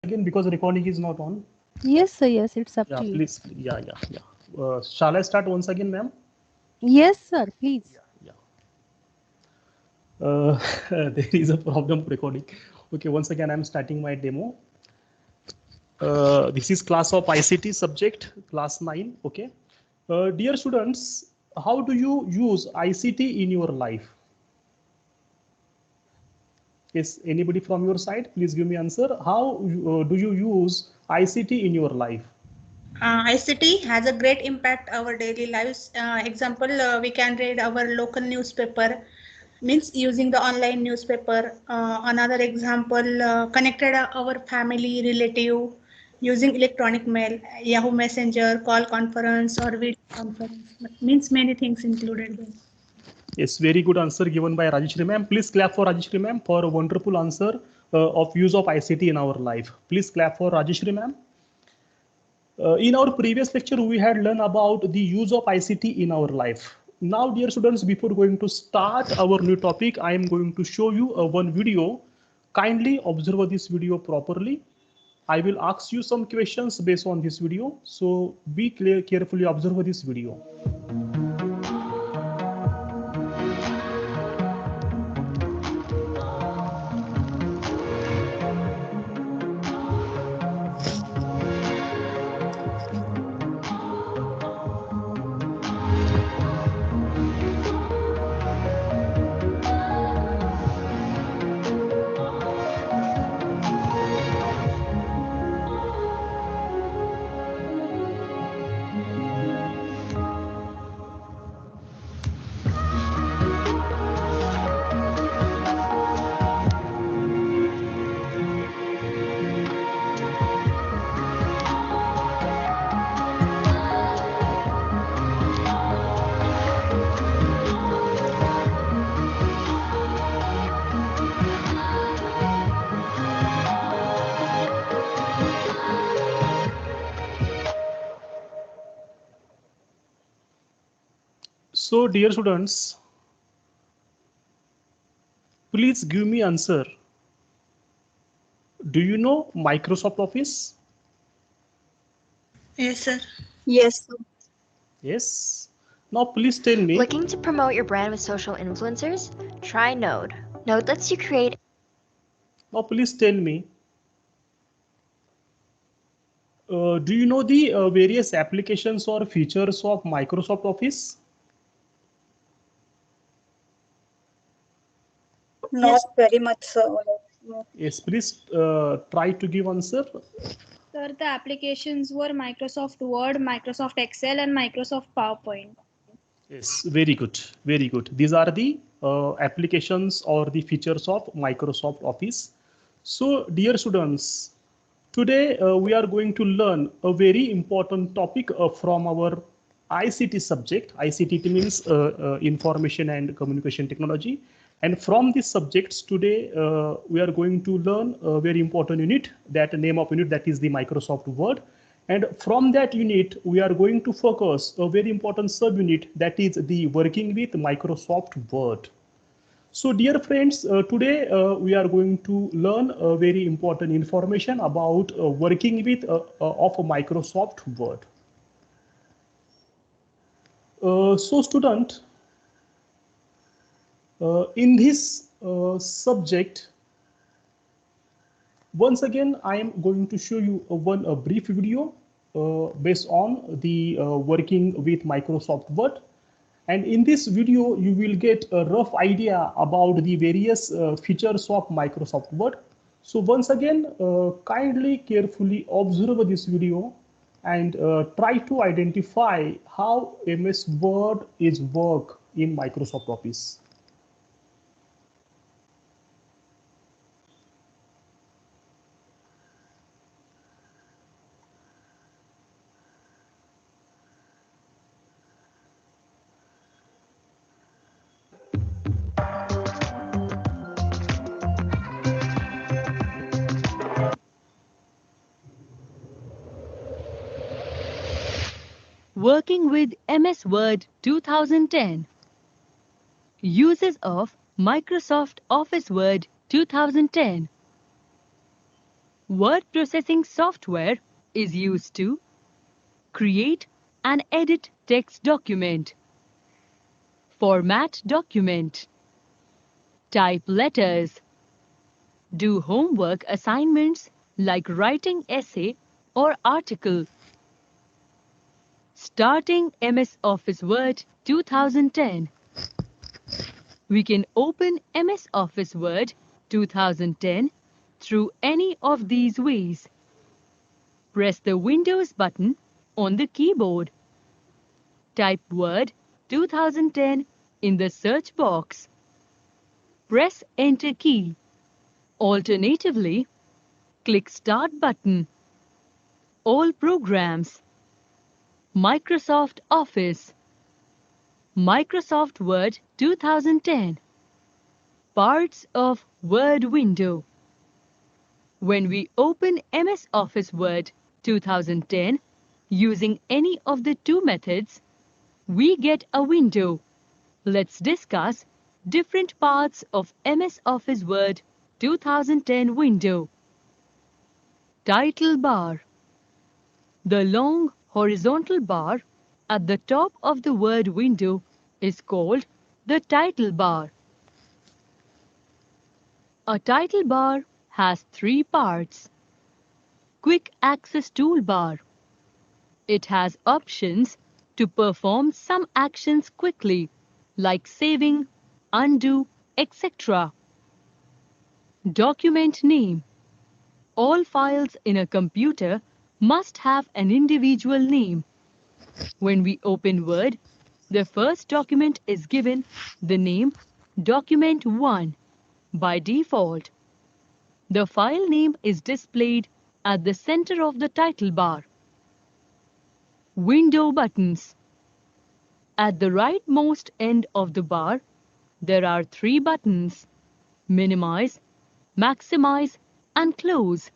again because recording is not on. Yes, sir. Yes, it's up Yeah, to you. please. Yeah. Shall I start once again, ma'am? Yes, sir. Please. Yeah. There is a problem recording. Okay, once again, I'm starting my demo. This is class of ICT subject, class 9. Okay. Dear students, how do you use ICT in your life? Is anybody from your side? Please give me answer. How do you use ICT in your life? ICT has a great impact our daily lives. Example, we can read our local newspaper, means using the online newspaper. Another example, connected our family, relative, using electronic mail, Yahoo Messenger, call conference or video conference. Means many things included there. Yes, very good answer given by Rajeshri ma'am. Please clap for Rajeshri ma'am for a wonderful answer of use of ICT in our life. Please clap for Rajeshri ma'am. In our previous lecture, we had learned about the use of ICT in our life. Now, dear students, before going to start our new topic, I am going to show you one video. Kindly observe this video properly. I will ask you some questions based on this video. So be clear, carefully observe this video. So, dear students, please give me answer. Do you know Microsoft Office? Yes, sir. Yes, sir. Yes. Now, please tell me. Looking to promote your brand with social influencers? Try Node. Node lets you create. Now, please tell me. Do you know the various applications or features of Microsoft Office? Not very much, sir. Yes, please try to give answer. Sir, the applications were Microsoft Word, Microsoft Excel, and Microsoft PowerPoint. Yes, very good, very good. These are the applications or the features of Microsoft Office. So, dear students, today we are going to learn a very important topic from our ICT subject. ICT means Information and Communication Technology. And from these subjects today, we are going to learn a very important unit, that name of unit, that is the Microsoft Word. And from that unit, we are going to focus a very important subunit, that is the working with Microsoft Word. So dear friends, today we are going to learn a very important information about working with of Microsoft Word. So student, in this subject, once again, I am going to show you one brief video based on the working with Microsoft Word. And in this video, you will get a rough idea about the various features of Microsoft Word. So once again, kindly, carefully observe this video and try to identify how MS Word is work in Microsoft Office. Working with MS Word 2010. Uses of Microsoft Office Word 2010. Word processing software is used to create and edit text document, format document, type letters, do homework assignments like writing essay or article. Starting MS Office Word 2010. We can open MS Office Word 2010 through any of these ways. Press the Windows button on the keyboard. Type Word 2010 in the search box. Press Enter key. Alternatively, click Start button. All programs. Microsoft Office. Microsoft Word 2010. Parts of Word window. When we open MS Office Word 2010 using any of the two methods, we get a window. Let's discuss different parts of MS Office Word 2010 window. Title bar. The long horizontal bar at the top of the Word window is called the title bar. A title bar has three parts. Quick Access Toolbar. It has options to perform some actions quickly, like saving, undo, etc. Document name. All files in a computer must have an individual name. When we open Word, the first document is given the name Document 1 by default. The file name is displayed at the center of the title bar. Window buttons. At the rightmost end of the bar, there are three buttons: Minimize, Maximize, and Close.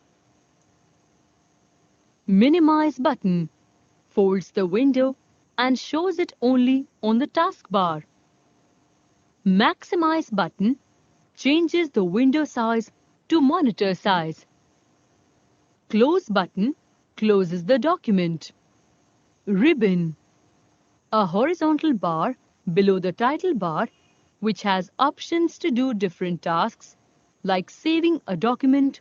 Minimize button folds the window and shows it only on the taskbar. Maximize button changes the window size to monitor size. Close button closes the document. Ribbon. A horizontal bar below the title bar which has options to do different tasks like saving a document,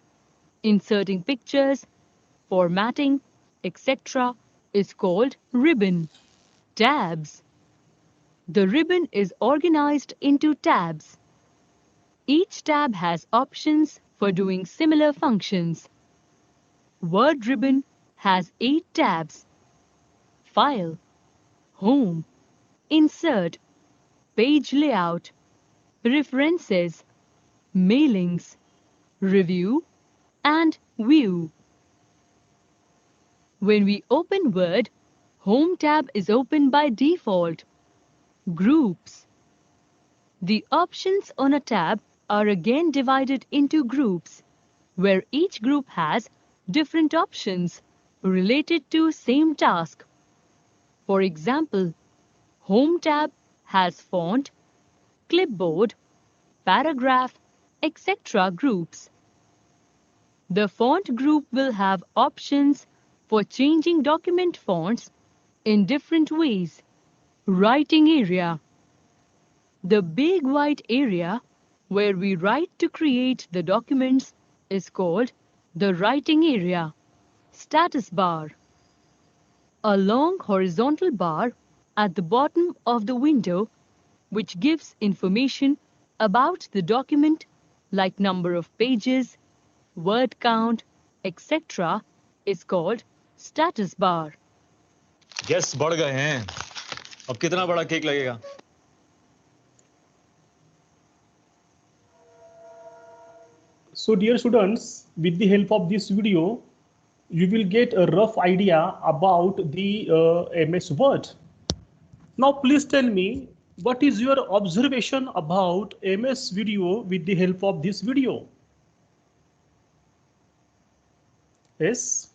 inserting pictures, formatting, etc. is called ribbon. Tabs. The ribbon is organized into tabs. Each tab has options for doing similar functions. Word ribbon has 8 tabs: File, Home, Insert, Page Layout, References, Mailings, Review, and View. When we open Word, Home tab is open by default. Groups. The options on a tab are again divided into groups, where each group has different options related to same task. For example, Home tab has font, clipboard, paragraph, etc. groups. The font group will have options for changing document fonts in different ways. Writing area. The big white area where we write to create the documents is called the writing area. Status bar. A long horizontal bar at the bottom of the window which gives information about the document like number of pages, word count, etc. is called status bar. Guest बढ़ गए हैं. अब कितना बड़ा cake लगेगा? So dear students, with the help of this video, you will get a rough idea about the MS Word. Now please tell me, what is your observation about MS video with the help of this video? Yes?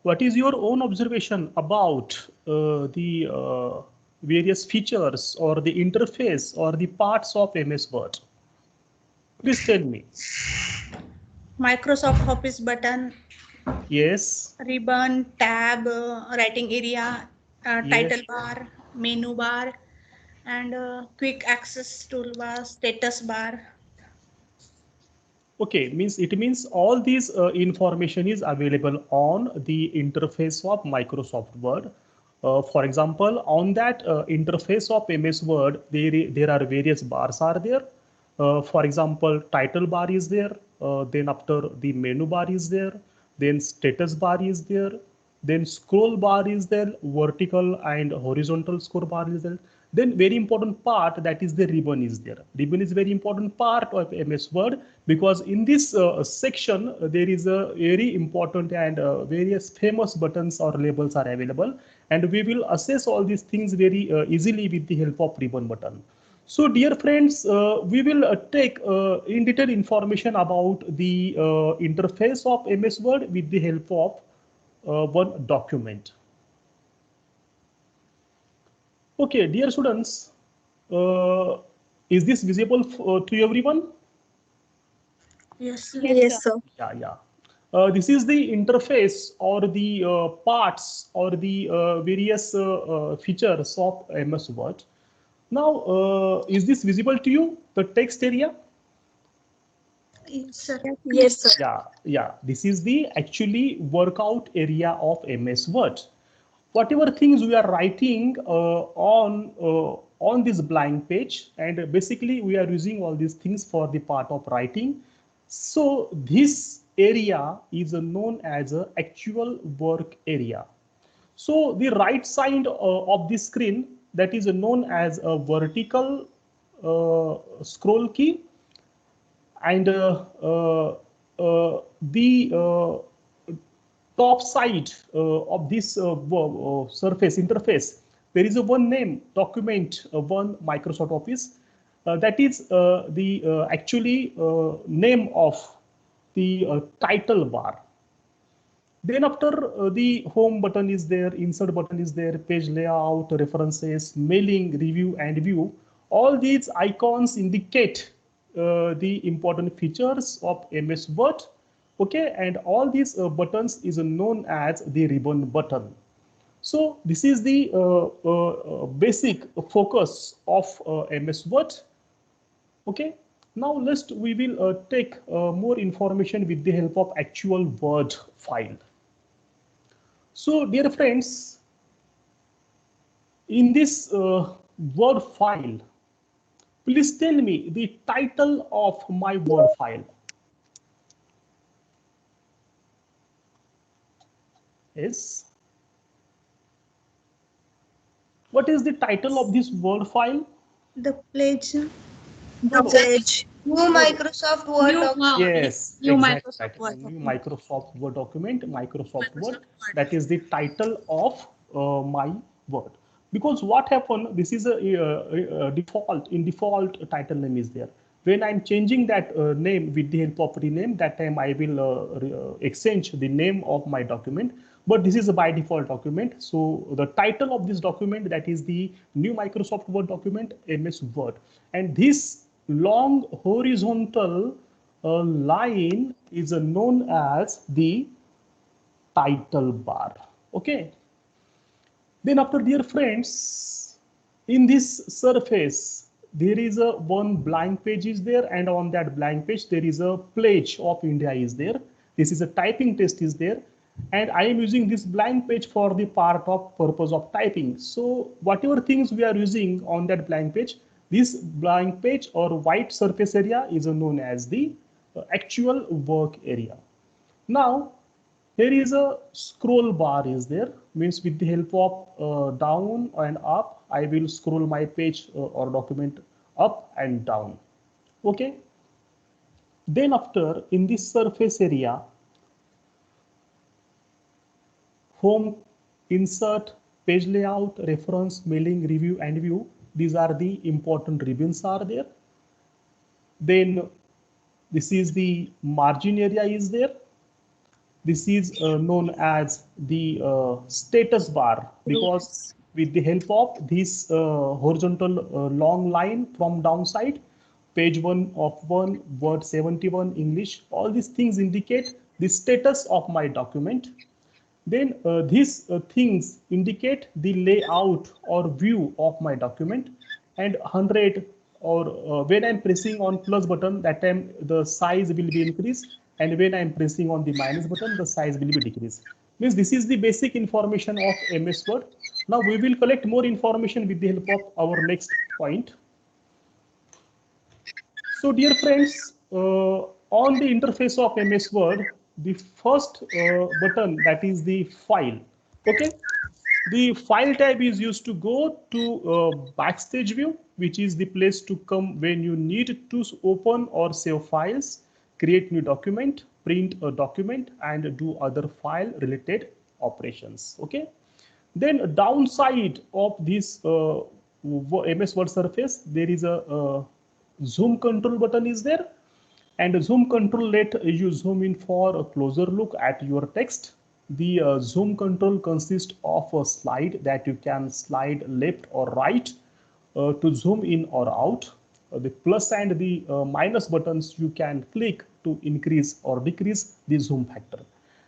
What is your own observation about the various features or the interface or the parts of MS Word? Please tell me. Microsoft Office button, Yes. ribbon, tab, writing area, Yes. title bar, menu bar, and quick access toolbar, status bar. Okay, means it means all these information is available on the interface of Microsoft Word. For example, on that interface of MS Word, there are various bars are there. For example, title bar is there. Then after the menu bar is there. Then status bar is there. Then scroll bar is there. Vertical and horizontal scroll bar is there. Then very important part, that is the ribbon is there. Ribbon is very important part of MS Word, because in this section there is a very important and various famous buttons or labels are available, and we will assess all these things very easily with the help of ribbon button. So dear friends, we will take in detail information about the interface of MS Word with the help of one document. Okay, dear students, is this visible to everyone? Yes. Yes, sir. Yeah. This is the interface or the parts or the various features of MS Word. Now, is this visible to you, the text area? Yes, sir. Yes, sir. Yeah. This is the actually workout area of MS Word. Whatever things we are writing on this blank page, and basically we are using all these things for the part of writing. So this area is known as a actual work area. So the right side of the screen, that is known as a vertical scroll key, and the top side of this surface interface, there is a one name document, one Microsoft Office. That is the actually name of the title bar. Then after the home button is there, insert button is there, page layout, references, mailing, review, and view. All these icons indicate the important features of MS Word. Okay, and all these buttons is known as the ribbon button. So this is the basic focus of MS Word. Okay, now we will take more information with the help of actual Word file. So dear friends, in this Word file, please tell me the title of my Word file. Is what is the title of this Word file? The pledge. The page. New Microsoft Word document. Yes, New exactly. Microsoft Word. New Microsoft Word document, Microsoft Word. That is the title of my Word. Because what happened? This is a default. In default, title name is there. When I'm changing that name with the help of rename, that time I will exchange the name of my document. But this is a by default document. So the title of this document, that is the new Microsoft Word document, MS Word. And this long horizontal line is known as the title bar. Okay. Then after, dear friends, in this surface, there is a one blank page is there, and on that blank page, there is a pledge of India is there. This is a typing test is there. And I am using this blank page for the purpose of typing. So whatever things we are using on that blank page, this blank page or white surface area is known as the actual work area. Now, here is a scroll bar is there, means with the help of down and up, I will scroll my page or document up and down. Okay. Then after, in this surface area, home, insert, page layout, reference, mailing, review, and view. These are the important ribbons are there. Then this is the margin area is there. This is known as the status bar, because with the help of this horizontal long line from downside, page 1 of 1, word 71, English. All these things indicate the status of my document. Then these things indicate the layout or view of my document. And 100, or when I'm pressing on plus button, that time the size will be increased, and when I'm pressing on the minus button, the size will be decreased. Means this is the basic information of MS Word. Now we will collect more information with the help of our next point. So dear friends, on the interface of MS Word, the first button, that is the file. Okay, the file tab is used to go to backstage view, which is the place to come when you need to open or save files, create new document, print a document, and do other file related operations. Okay, then downside of this MS Word surface, there is a zoom control button is there, and zoom control let you zoom in for a closer look at your text. The zoom control consists of a slide that you can slide left or right to zoom in or out. The plus and the minus buttons you can click to increase or decrease the zoom factor.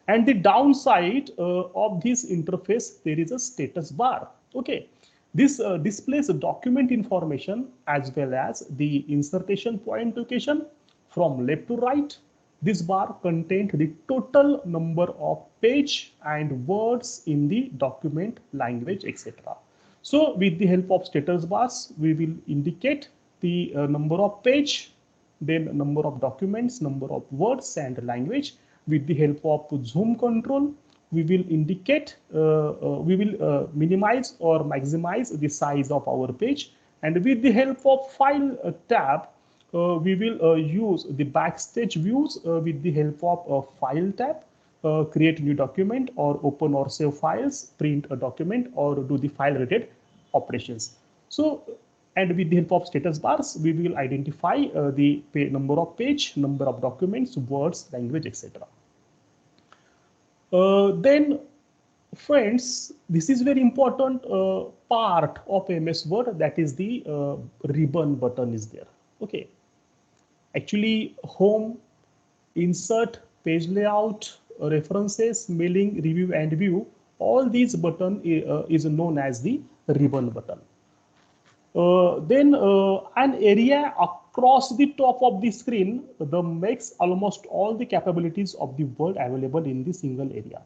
And the downside of this interface, there is a status bar. Okay, this displays document information as well as the insertion point location from left to right. This bar contains the total number of page and words in the document, language, etc. So with the help of status bars, we will indicate the number of page, then number of documents, number of words and language. With the help of zoom control, we will indicate, we will minimize or maximize the size of our page. And with the help of file tab, we will use the backstage views with the help of a file tab, create new document or open or save files, print a document or do the file related operations. So, and with the help of status bars, we will identify the number of page, number of documents, words, language, etc. Then friends, this is very important part of MS Word, that is the ribbon button is there. Okay, actually home, insert, page layout, references, mailing, review and view, all these button is known as the ribbon button. Then an area across the top of the screen makes almost all the capabilities of the Word available in the single area.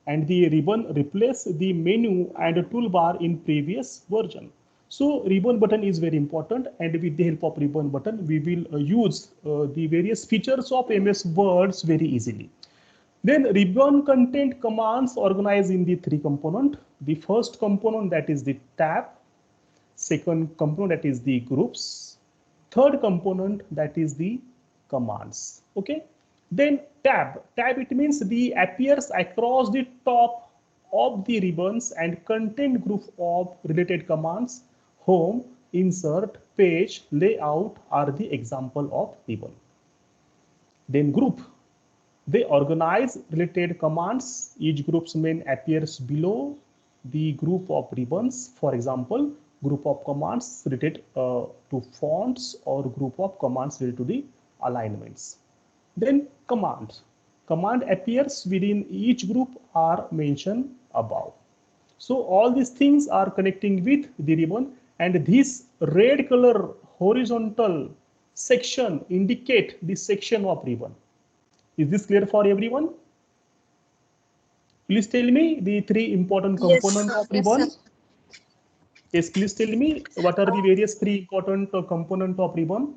And the ribbon replaces the menu and a toolbar in previous version. So ribbon button is very important, and with the help of ribbon button, we will use the various features of MS Words very easily. Then ribbon content commands organized in the three components. The first component, that is the tab. Second component, that is the groups. Third component, that is the commands. Okay. Then tab it means the appears across the top of the ribbons and content group of related commands. Home, insert, page, layout are the example of ribbon. Then group, they organize related commands. Each group's name appears below the group of ribbons. For example, group of commands related to fonts or group of commands related to the alignments. Then command appears within each group are mentioned above. So all these things are connecting with the ribbon, and this red color horizontal section indicate the section of ribbon. Is this clear for everyone? Please tell me the three important components of ribbon. Yes, please tell me what are the various three important components of ribbon.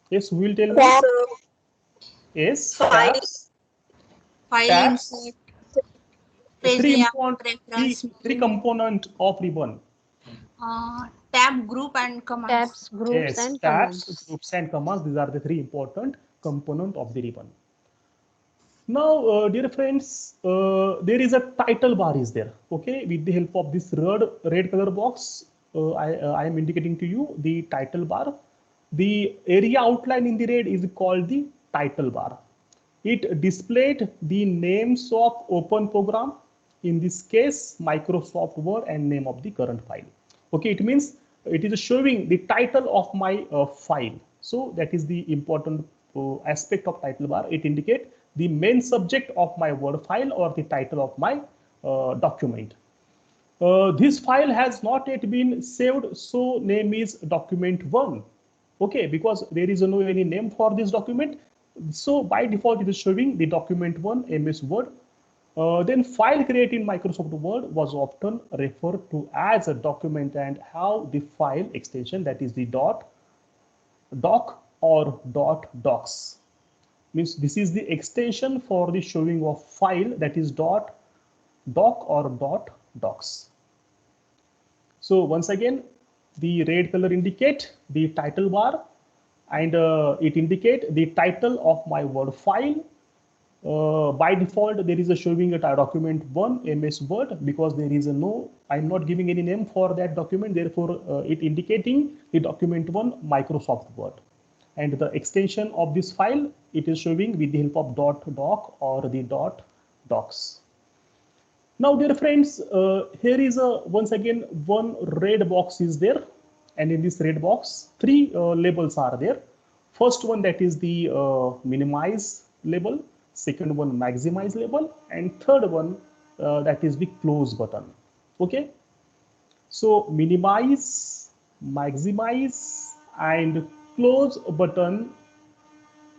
Yes, who will tell me? Yes, tab, three component of ribbon. Tab, group and commands. Tabs, groups Yes, and tabs, commands. groups and commands. These are the three important component of the ribbon. Now, dear friends, there is a title bar is there. Okay, with the help of this red color box, I am indicating to you the title bar. The area outline in the red is called the title bar. It displayed the names of open program, in this case Microsoft Word, and name of the current file. Okay, it means it is showing the title of my file. So that is the important aspect of title bar. It indicates the main subject of my Word file or the title of my document. This file has not yet been saved, so name is document1. Okay, because there is no any name for this document. So by default, it is showing the document1 MS Word. Then file created in Microsoft Word was often referred to as a document and have the file extension, that is the .doc or .docs. Means this is the extension for the showing of file, that is .doc or .docs. So once again, the red color indicate the title bar, and it indicate the title of my Word file. By default, there is a showing a document1 MS Word, because there is a no, I'm not giving any name for that document. Therefore, it indicating the document1 Microsoft Word. And the extension of this file, it is showing with the help of .doc or the .docs. Now, dear friends, here is once again one red box is there, and in this red box, three labels are there. First one, that is the minimize label. Second one, maximize label, and third one, that is the close button. Okay, so minimize, maximize, and close button.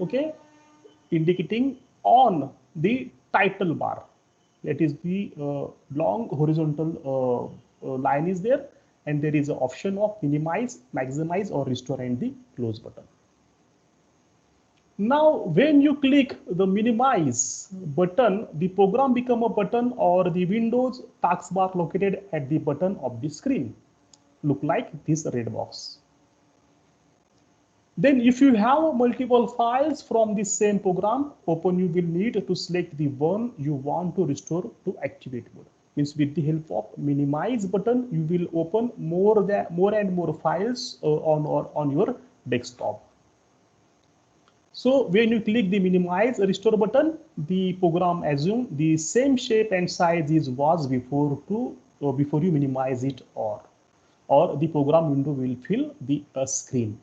Okay, indicating on the title bar. That is the long horizontal line is there, and there is an option of minimize, maximize, or restore, and the close button. Now, when you click the minimize button, the program become a button or the Windows taskbar located at the bottom of the screen. Look like this red box. Then if you have multiple files from the same program open, you will need to select the one you want to restore to activate mode. Means with the help of minimize button, you will open more and more files on your desktop. So when you click the minimize restore button, the program assume the same shape and size as was before you minimize it, or the program window will fill the screen.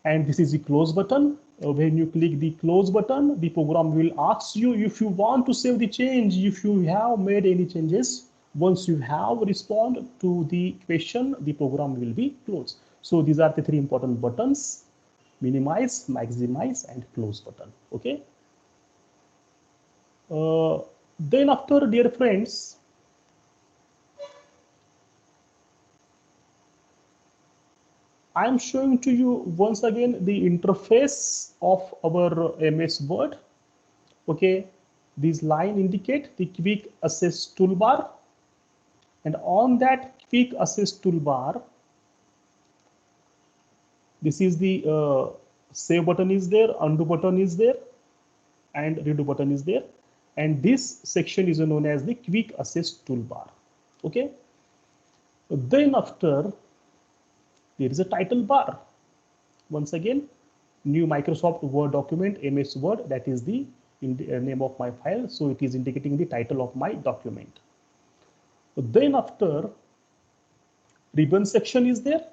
And this is the close button. When you click the close button, the program will ask you if you want to save the change, if you have made any changes. Once you have responded to the question, the program will be closed. So these are the three important buttons: minimize, maximize, and close button. Okay. Then after, dear friends, I am showing to you once again the interface of our MS Word. Okay, this line indicate the quick access toolbar, and on that quick access toolbar, this is the save button is there, undo button is there, and redo button is there, and this section is known as the quick access toolbar. Okay, then after, there is a title bar. Once again, new Microsoft Word document, MS Word, that is the name of my file. So it is indicating the title of my document. Then after, ribbon section is there.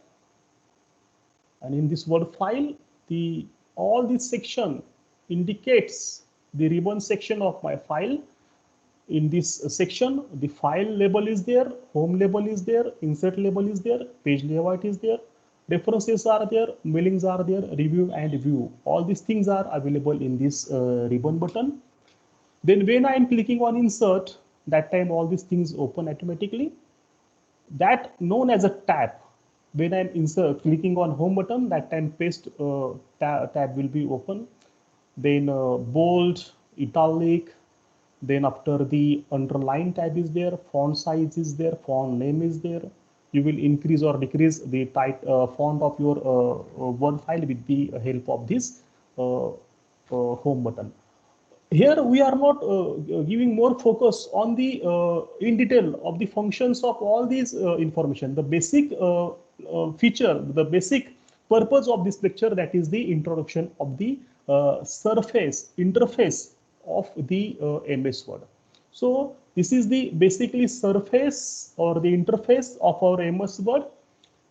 And in this Word file, all this section indicates the ribbon section of my file. In this section, the file label is there, home label is there, insert label is there, page layout is there, references are there, mailings are there, review and view. All these things are available in this ribbon button. Then when I am clicking on insert, that time all these things open automatically. That known as a tab. When I am clicking on home button, that time paste tab will be open. Then bold, italic. Then after, the underline tab is there, font size is there, font name is there. You will increase or decrease the font of your Word file with the help of this home button. Here we are not giving more focus on the in detail of the functions of all these information. The basic feature, the basic purpose of this lecture, that is the introduction of the interface of the MS Word. So this is the basically surface or the interface of our MS Word.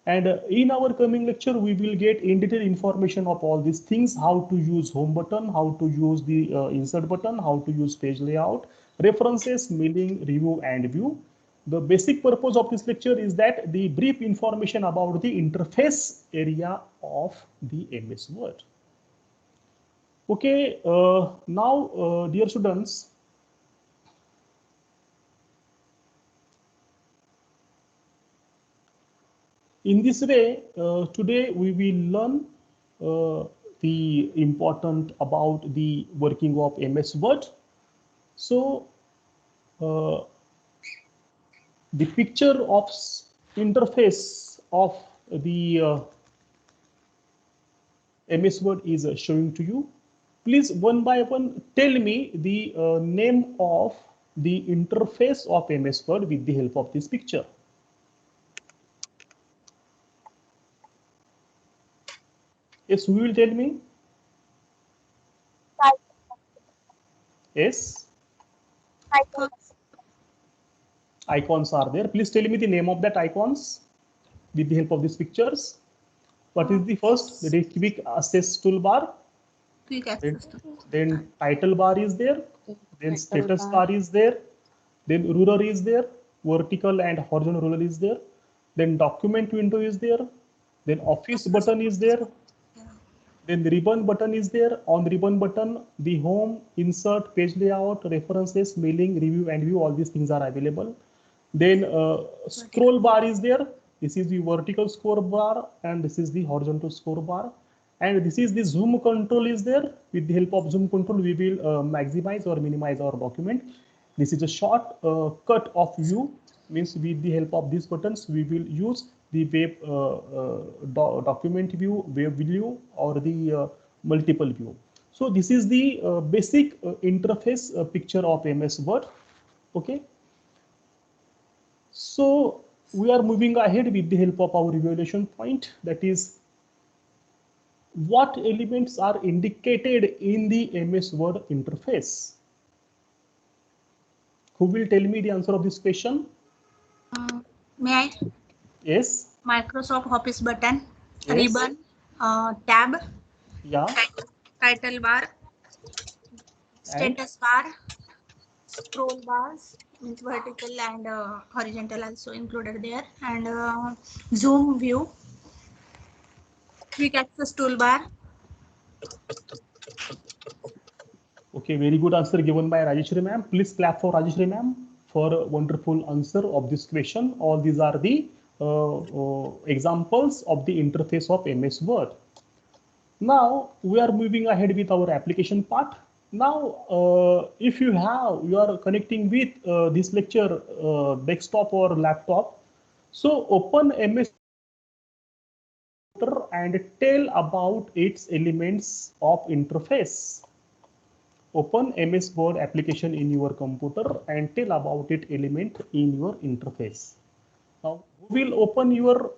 And in our coming lecture, we will get in detail information of all these things, how to use home button, how to use the insert button, how to use page layout, references, mailing, review, and view. The basic purpose of this lecture is that the brief information about the interface area of the MS Word. Okay, now, dear students, in this way, today we will learn the important about the working of MS Word. So, the picture of interface of the MS Word is showing to you. Please, one by one, tell me the name of the interface of MS Word with the help of this picture. Yes, who will tell me? Yes. Icons are there. Please tell me the name of that icons with the help of these pictures. What is the first? That is quick access toolbar. Quick access. Then title bar is there. Then status bar is there. Then ruler is there. Vertical and horizontal ruler is there. Then document window is there. Then office button is there. Then the ribbon button is there. On the ribbon button, the home, insert, page layout, references, mailing, review, and view, all these things are available. Then scroll bar is there. This is the vertical scroll bar and this is the horizontal scroll bar. And this is the zoom control is there. With the help of zoom control, we will maximize or minimize our document. This is a short cut of view, means with the help of these buttons, we will use the web document view, web view, or the multiple view. So this is the basic interface picture of MS Word. Okay. So we are moving ahead with the help of our evaluation point, that is what elements are indicated in the MS Word interface. Who will tell me the answer of this question? May I? Yes. Microsoft Office button, Yes. ribbon, tab, Yeah. title bar, status bar, scroll bars, means vertical and horizontal also included there, and zoom view, quick access toolbar. Okay, very good answer given by Rajeshri ma'am. Please clap for Rajeshri ma'am for a wonderful answer of this question. All these are the examples of the interface of MS Word. Now we are moving ahead with our application part. Now, if you are connecting with this lecture desktop or laptop, so open MS and tell about its elements of interface. Open MS Word application in your computer and tell about its element in your interface. Now, we will open your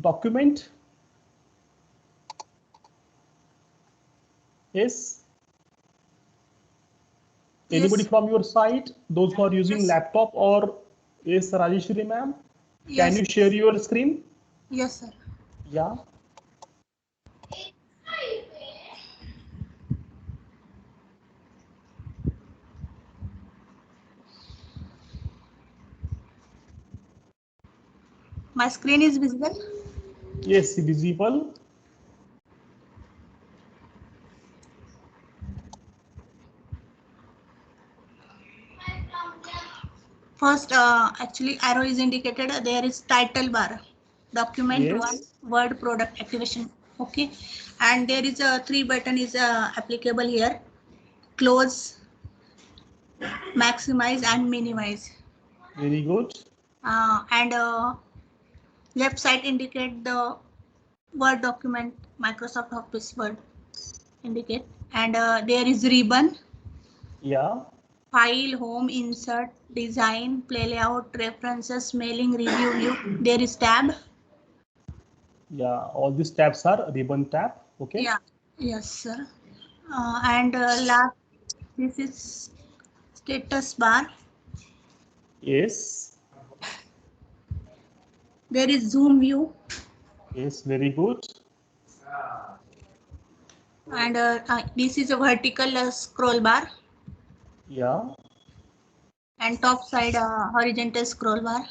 document. Yes. Anybody from your side? Those who are using laptop or yes, Rajeshri ma'am? Yes. Can you share your screen? Yes, sir. Yeah. My screen is visible. Yes, visible. First, actually, arrow is indicated. There is title bar, document Yes. one, word product activation. Okay, and there is a 3 button is applicable here. Close, maximize, and minimize. Very good. And left side indicate the Word document, Microsoft Office Word indicate, and there is ribbon. Yeah. File, home, insert, design, play layout, references, mailing, review, view. There is tab. Yeah, all these tabs are ribbon tab. Okay. Yeah. Yes, sir. And last, this is status bar. Yes. There is zoom view. Yes, very good. And this is a vertical scroll bar. Yeah. And top side horizontal scroll bar.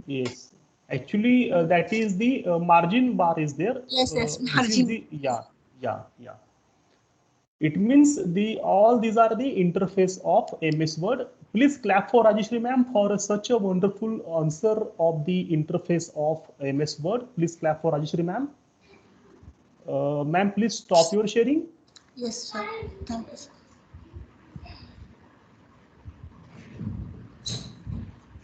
Yes. Actually, that is the margin bar is there. Yes, yes, This is margin. the, yeah. It means all these are the interface of MS Word. Please clap for Rajeshri ma'am for such a wonderful answer of the interface of MS Word. Please clap for Rajeshri ma'am. Ma'am, please stop your sharing. Yes, sir. Thank you, sir.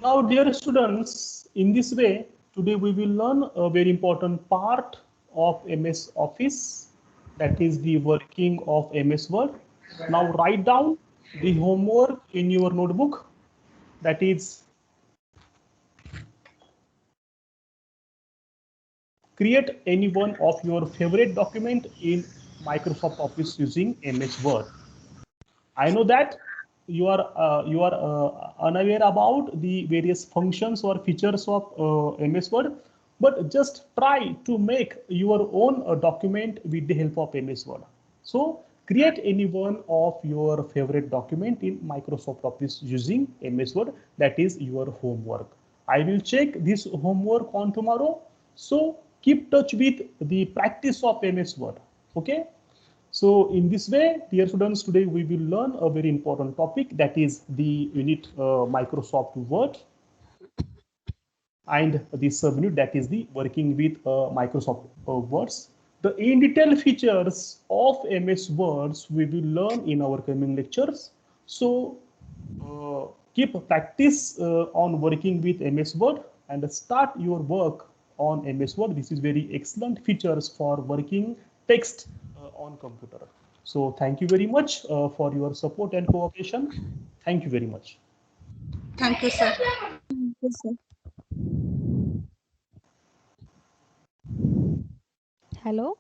Now, dear students, in this way, today we will learn a very important part of MS Office, that is the working of MS Word. Now, write down the homework in your notebook, that is create any one of your favorite document in Microsoft Office using MS Word. I know that you are unaware about the various functions or features of MS Word, but just try to make your own document with the help of MS Word. So create any one of your favorite document in Microsoft Office using MS Word. That is your homework. I will check this homework on tomorrow. So keep touch with the practice of MS Word. Okay. So in this way, dear students, today we will learn a very important topic, that is the unit Microsoft Word, and the subunit, that is the working with Microsoft Words. The in detail features of MS Words we will learn in our coming lectures. So keep practice on working with MS Word and start your work on MS Word. This is very excellent features for working text on computer. So thank you very much for your support and cooperation. Thank you very much. Thank you, sir. Yes, sir. Hello.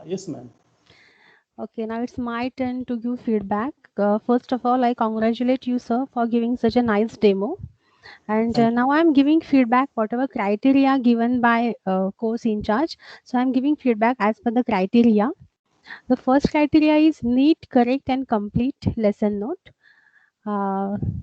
Yes, ma'am. Okay, now it's my turn to give feedback. First of all, I congratulate you, sir, for giving such a nice demo. And Thank you. now I'm giving feedback, whatever criteria given by course in charge. So I'm giving feedback as per the criteria. The first criteria is neat, correct, and complete lesson note.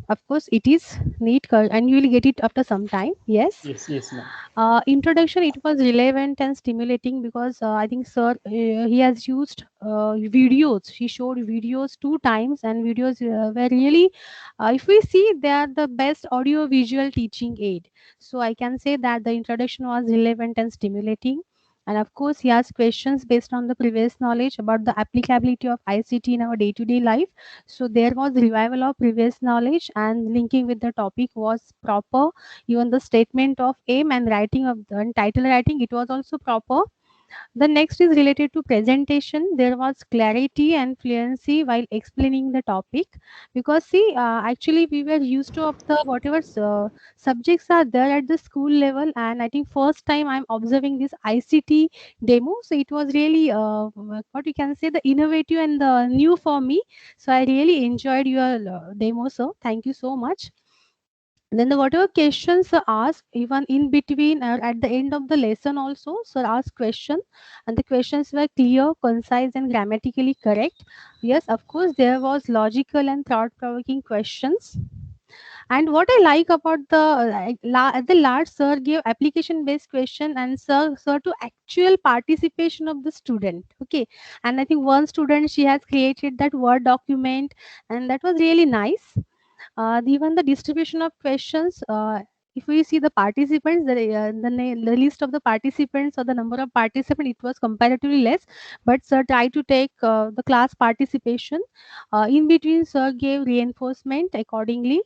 Of course, it is neat, and you will get it after some time. Yes. Yes, ma'am. Introduction, it was relevant and stimulating because I think sir he has used videos. He showed videos 2 times, and videos were really, if we see, they are the best audio visual teaching aid. So I can say that the introduction was relevant and stimulating. And of course, he asked questions based on the previous knowledge about the applicability of ICT in our day-to-day life. So there was revival of previous knowledge, and linking with the topic was proper. Even the statement of aim and writing of the title writing, it was also proper. The next is related to presentation. There was clarity and fluency while explaining the topic, because see, actually we were used to of the whatever subjects are there at the school level, and I think first time I'm observing this ICT demo, so it was really what you can say, the innovative and the new for me. So I really enjoyed your demo, sir. Thank you so much. Then the whatever questions are asked, even in between or at the end of the lesson also, sir asked question, and the questions were clear, concise, and grammatically correct. Yes, of course, there was logical and thought-provoking questions. And what I like about the last sir gave application-based question and sir to actual participation of the student. Okay, and I think one student, she has created that Word document, and that was really nice. Even the distribution of questions, if we see the participants, the list of the participants or the number of participants, it was comparatively less, but sir tried to take the class participation. In between, sir gave reinforcement accordingly.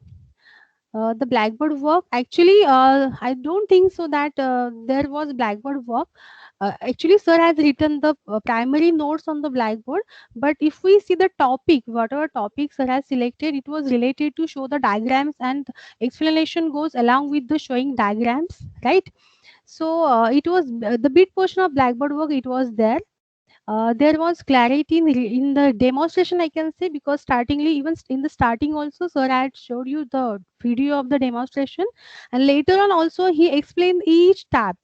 The Blackboard work, actually, I don't think so that there was Blackboard work. Actually, sir has written the primary notes on the Blackboard, but if we see the topic, whatever topic sir has selected, it was related to show the diagrams, and explanation goes along with the showing diagrams, right? So it was the bit portion of Blackboard work, it was there. there was clarity in the demonstration, I can say, because startingly, even in the starting also, sir had showed you the video of the demonstration, and later on also he explained each tab.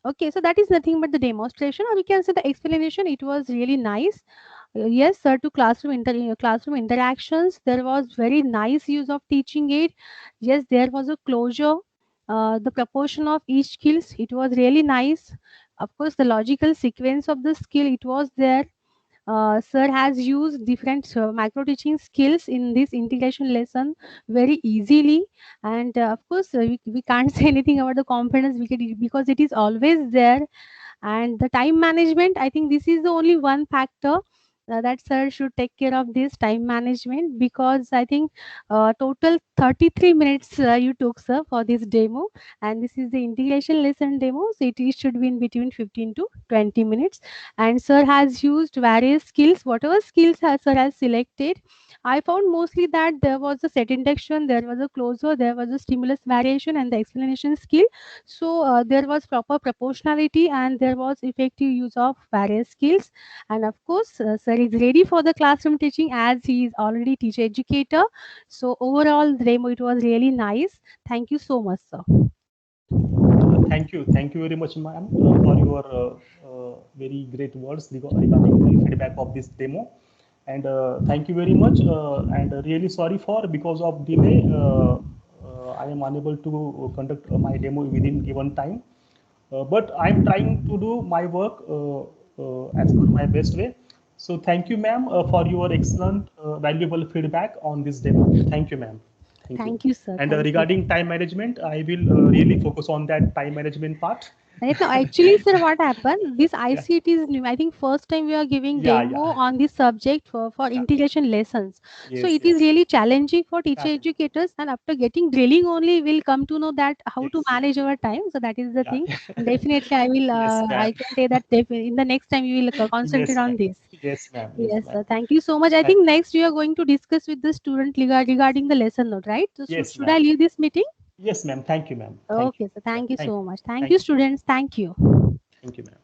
Okay, so that is nothing but the demonstration, or we can say the explanation. It was really nice. Yes, sir. To classroom interactions, there was very nice use of teaching aid. Yes, there was a closure. The proportion of each skills, it was really nice. Of course, the logical sequence of the skill, it was there. Sir has used different micro teaching skills in this integration lesson very easily, and of course we can't say anything about the confidence because it is always there. And the time management, I think this is the only one factor that sir should take care of this time management, because I think total 33 minutes you took, sir, for this demo, and this is the integration lesson demo, so it should be in between 15 to 20 minutes. And sir has used various skills, whatever skills sir has selected. I found mostly that there was a set induction, there was a closure, there was a stimulus variation, and the explanation skill. So there was proper proportionality, and there was effective use of various skills. And of course, sir is ready for the classroom teaching as he is already teacher educator. So overall, demo, it was really nice. Thank you so much, sir. Thank you very much, ma'am, for your very great words regarding the feedback of this demo. And thank you very much. And really sorry for because of delay, I am unable to conduct my demo within given time. But I'm trying to do my work as per my best way. So thank you, ma'am, for your excellent, valuable feedback on this demo. Thank you, ma'am. Thank you, sir. And Thank you. regarding time management, I will really focus on that time management part. Right now, actually, sir, what happened? This ICT is new. I think first time we are giving demo on this subject for integration lessons. So it is really challenging for teacher educators, and after getting drilling only, we'll come to know that how to manage our time. So that is the thing. And definitely, I will. I can say that in the next time we will concentrate on this. Yes, ma'am. Yes, sir. Thank you so much. I think next we are going to discuss with the student regarding the lesson note, right? So should I leave this meeting? Yes, ma'am. Thank you, ma'am. Okay, so thank you so much. Thank Thank you, you. students. Thank you. Thank you, ma'am.